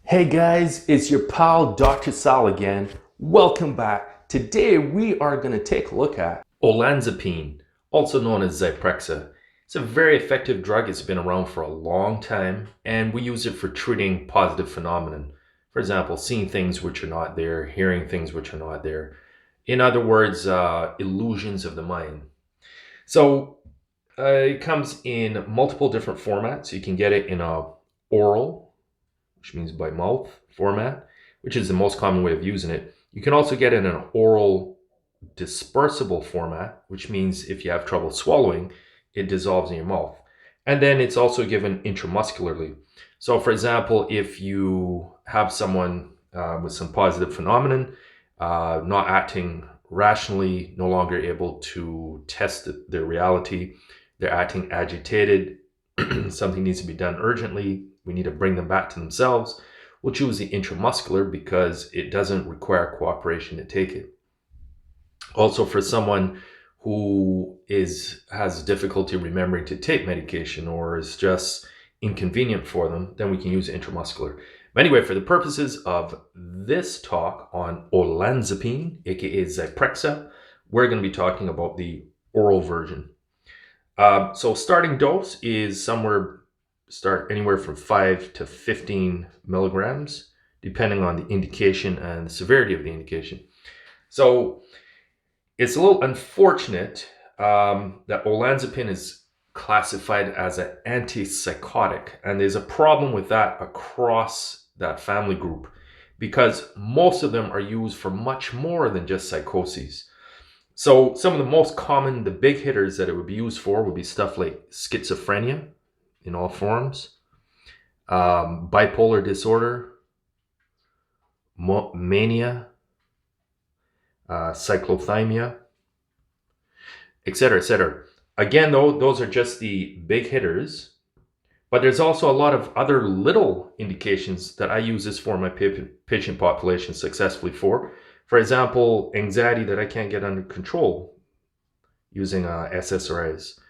Hey guys, it's your pal Dr. Sal again. Welcome back. Today we are going to take a look at Olanzapine, also known as Zyprexa. It's a very effective drug. It's been around for a long time and we use it for treating positive phenomenon. For example, seeing things which are not there, hearing things which are not there. In other words, illusions of the mind. So it comes in multiple different formats. You can get it in a oral, which means by mouth format, which is the most common way of using it. You can also get it in an oral dispersible format, which means if you have trouble swallowing, it dissolves in your mouth. And then it's also given intramuscularly. So for example, if you have someone with some positive phenomenon, not acting rationally, no longer able to test their reality, they're acting agitated, something needs to be done urgently, we need to bring them back to themselves, we'll choose the intramuscular because it doesn't require cooperation to take it. Also, for someone who has difficulty remembering to take medication or is just inconvenient for them, then we can use intramuscular. But anyway, for the purposes of this talk on Olanzapine, aka Zyprexa, we're going to be talking about the oral version. So starting dose is start anywhere from 5 to 15 milligrams, depending on the indication and the severity of the indication. So it's a little unfortunate that Olanzapine is classified as an antipsychotic, and there's a problem with that across that family group because most of them are used for much more than just psychoses. So some of the most common, the big hitters that it would be used for would be stuff like schizophrenia in all forms, bipolar disorder, mania, cyclothymia, etc., etc. Again, though, those are just the big hitters, but there's also a lot of other little indications that I use this for my patient population successfully for. For example, anxiety that I can't get under control using SSRIs.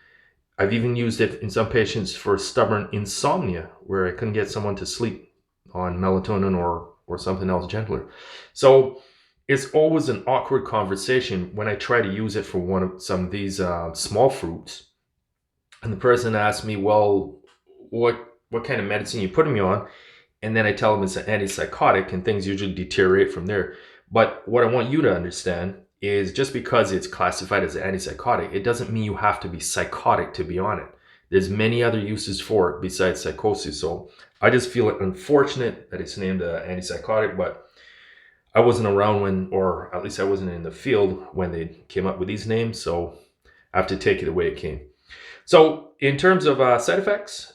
I've even used it in some patients for stubborn insomnia where I couldn't get someone to sleep on melatonin or something else gentler. So it's always an awkward conversation when I try to use it for some of these small fruits. And the person asks me, well, what kind of medicine you putting me on? And then I tell them it's an antipsychotic and things usually deteriorate from there. But what I want you to understand is just because it's classified as an antipsychotic, it doesn't mean you have to be psychotic to be on it. There's many other uses for it besides psychosis. So I just feel it unfortunate that it's named an antipsychotic, but I wasn't around when, or at least I wasn't in the field when they came up with these names. So I have to take it the way it came. So in terms of side effects,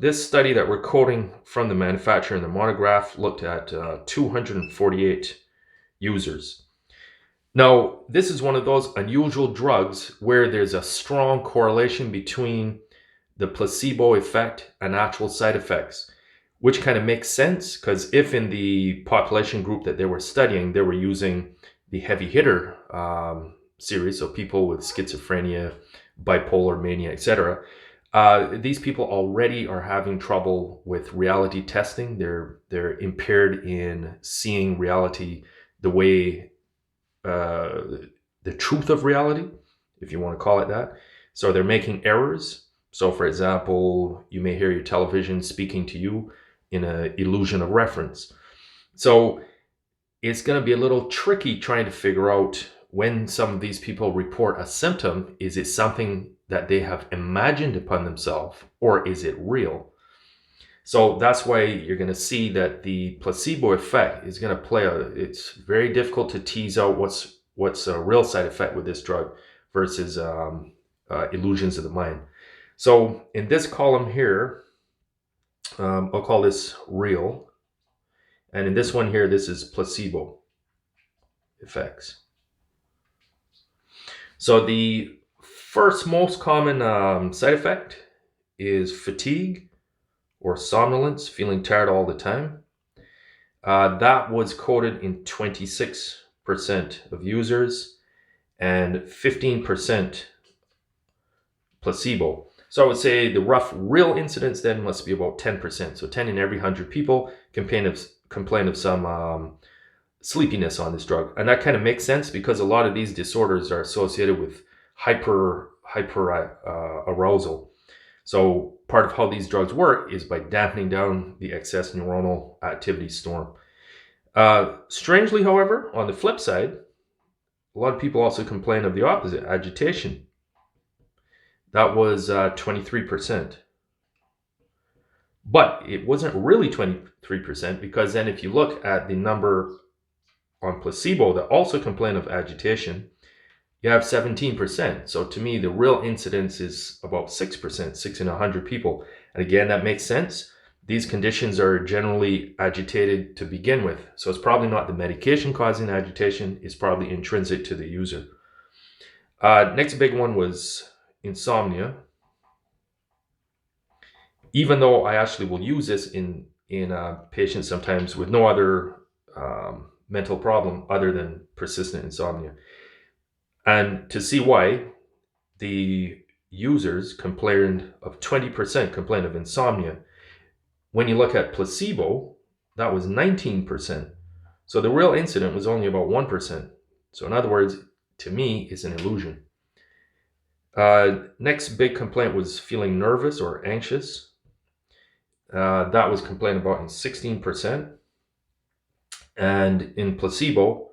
this study that we're quoting from the manufacturer in the monograph looked at 248 users. Now, this is one of those unusual drugs where there's a strong correlation between the placebo effect and actual side effects, which kind of makes sense because if in the population group that they were studying, they were using the heavy hitter series, so people with schizophrenia, bipolar, mania, etc., these people already are having trouble with reality testing. They're impaired in seeing reality the way the truth of reality, if you want to call it that. So they're making errors. So for example, you may hear your television speaking to you in an illusion of reference. So it's going to be a little tricky trying to figure out when some of these people report a symptom, is it something that they have imagined upon themselves or is it real? So that's why you're going to see that the placebo effect is going to it's very difficult to tease out what's a real side effect with this drug versus illusions of the mind. So in this column here, I'll call this real. And in this one here, this is placebo effects. So the first most common side effect is fatigue or somnolence, feeling tired all the time. That was quoted in 26% of users and 15% placebo. So I would say the rough real incidence then must be about 10%. So 10 in every 100 people complain of some sleepiness on this drug. And that kind of makes sense because a lot of these disorders are associated with hyper arousal. So part of how these drugs work is by dampening down the excess neuronal activity storm. Strangely, however, on the flip side, a lot of people also complain of the opposite, agitation. That was 23%. But it wasn't really 23% because then if you look at the number on placebo that also complain of agitation, you have 17%. So to me, the real incidence is about 6%, 6 in 100 people. And again, that makes sense. These conditions are generally agitated to begin with. So it's probably not the medication causing agitation, it's probably intrinsic to the user. Next big one was insomnia. Even though I actually will use this in patients sometimes with no other mental problem other than persistent insomnia. And to see why, the users complained of 20% complaint of insomnia. When you look at placebo, that was 19%. So the real incident was only about 1%. So in other words, to me, it's an illusion. Next big complaint was feeling nervous or anxious. That was complained about in 16%. And in placebo,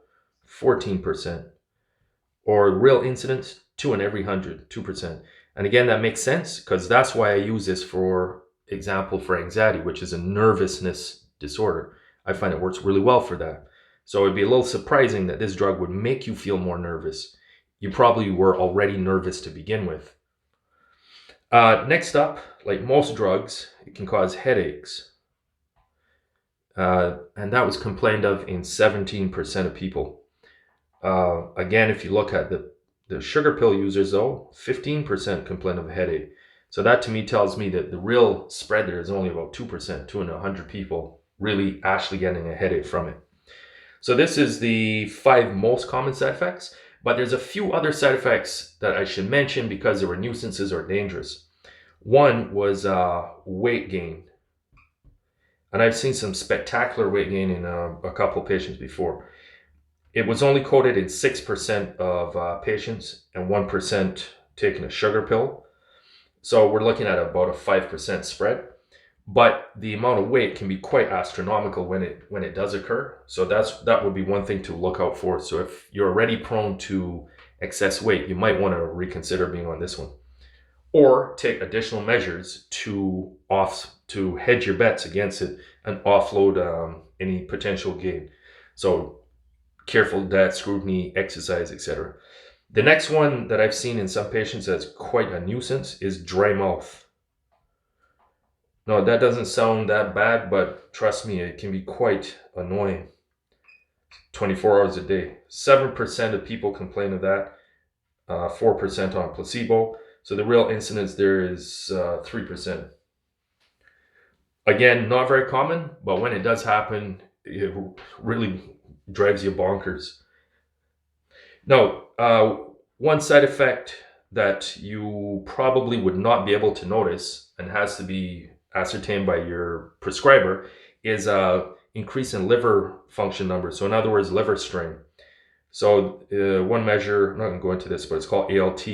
14%. Or real incidence, 2 in every 100, 2%. And again, that makes sense because that's why I use this for example for anxiety, which is a nervousness disorder. I find it works really well for that. So it'd be a little surprising that this drug would make you feel more nervous. You probably were already nervous to begin with. Next up, like most drugs, it can cause headaches. And that was complained of in 17% of people. Again, if you look at the sugar pill users though, 15% complain of a headache. So that to me tells me that the real spread there is only about 2%, 2 in 100 people really actually getting a headache from it. So this is the 5 most common side effects, but there's a few other side effects that I should mention because they were nuisances or dangerous. One was weight gain. And I've seen some spectacular weight gain in a couple of patients before. It was only quoted in 6% of patients and 1% taking a sugar pill. So we're looking at about a 5% spread. But the amount of weight can be quite astronomical when it does occur. So that would be one thing to look out for. So if you're already prone to excess weight, you might want to reconsider being on this one. Or take additional measures to hedge your bets against it and offload any potential gain. So careful diet, scrutiny, exercise, etc. The next one that I've seen in some patients that's quite a nuisance is dry mouth. No, that doesn't sound that bad, but trust me, it can be quite annoying. 24 hours a day. 7% of people complain of that, 4% on placebo. So the real incidence there is 3%. Again, not very common, but when it does happen, it really drives you bonkers. Now, one side effect that you probably would not be able to notice and has to be ascertained by your prescriber is increase in liver function numbers. So in other words, liver strain. So one measure, I'm not going to go into this, but it's called ALT,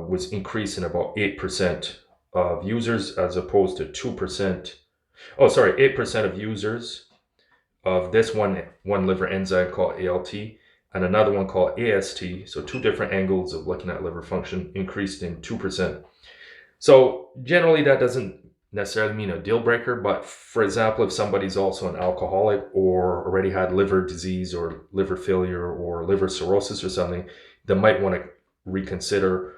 was increased in about 8% of users as opposed to 2%. 8% of users of this one liver enzyme called ALT and another one called AST. So 2 different angles of looking at liver function increased in 2%. So generally that doesn't necessarily mean a deal breaker, but for example, if somebody's also an alcoholic or already had liver disease or liver failure or liver cirrhosis or something, they might want to reconsider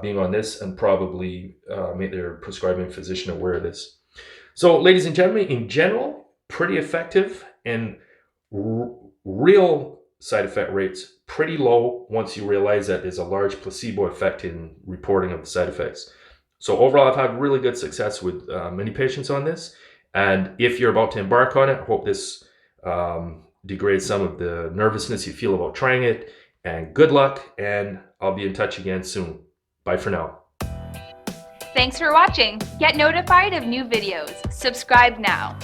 being on this and probably make their prescribing physician aware of this. So ladies and gentlemen, in general, pretty effective and real side effect rates pretty low once you realize that there's a large placebo effect in reporting of the side effects. So overall, I've had really good success with many patients on this. And if you're about to embark on it, I hope this degrades some of the nervousness you feel about trying it. And good luck, and I'll be in touch again soon. Bye for now. Thanks for watching. Get notified of new videos. Subscribe now.